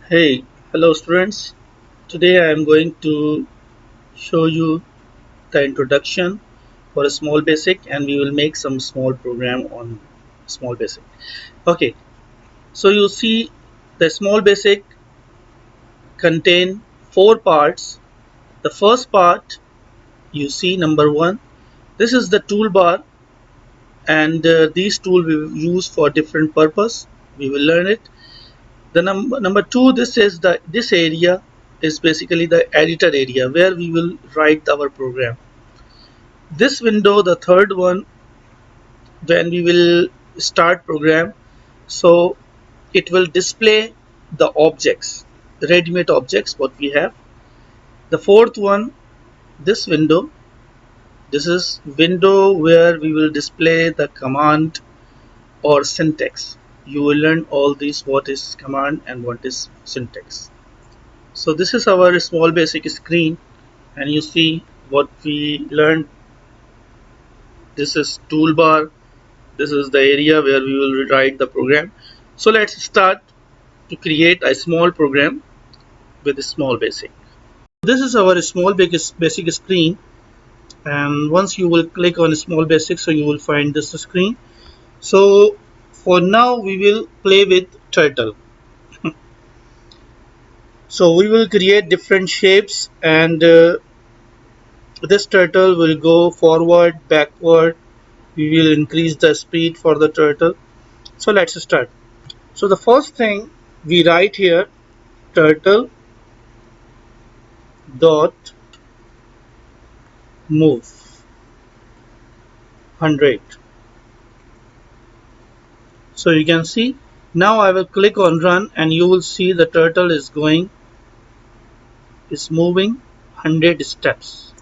Hey, hello students. Today I am going to show you the introduction for a small basic and we will make some small program on small basic. Okay, so you see the small basic contain four parts. The first part you see number one. This is the toolbar and these tools we will use for different purpose. We will learn it. The number two, this is this area is basically the editor area where we will write our program. This window, the third one, when we will start program, so it will display the objects, ready-made objects what we have. The fourth one, this window, this is window where we will display the command or syntax. You will learn all these, what is command and what is syntax. So this is our small basic screen and you see what we learned. This is toolbar. This is the area where we will write the program. So let's start to create a small program with a small basic. This is our small basic screen, and once you will click on small basic, so you will find this screen. So for now we will play with turtle. So we will create different shapes and this turtle will go forward, backward. We will increase the speed for the turtle. So let's start. So the first thing we write here, turtle dot move 100. So you can see now I will click on run and you will see the turtle is moving 100 steps.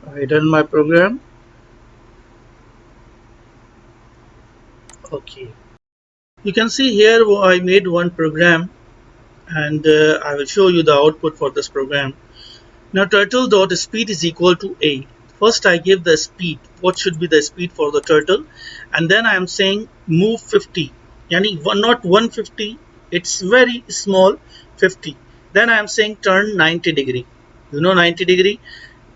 I run my program. Okay, you can see here I made one program and I will show you the output for this program. Now turtle dot speed is equal to a. First I give the speed, what should be the speed for the turtle, and then I am saying move 50, yani not 150, it's very small, 50. Then I am saying turn 90 degree, 90 degree,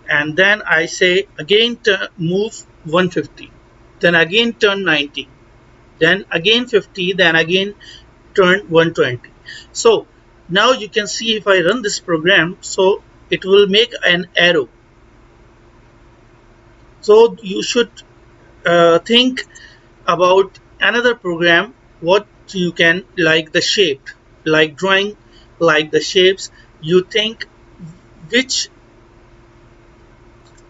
and then I say again move 150, then again turn 90, then again 50, then again turn 120. So now you can see if I run this program, so it will make an arrow. So you should think about another program what you can, like the shape, like drawing, like the shapes. You think which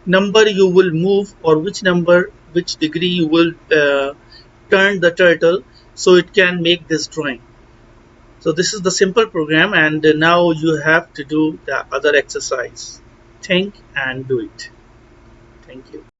number you will move or which degree you will turn the turtle so it can make this drawing. So this is the simple program and now you have to do the other exercise. Think and do it. Thank you.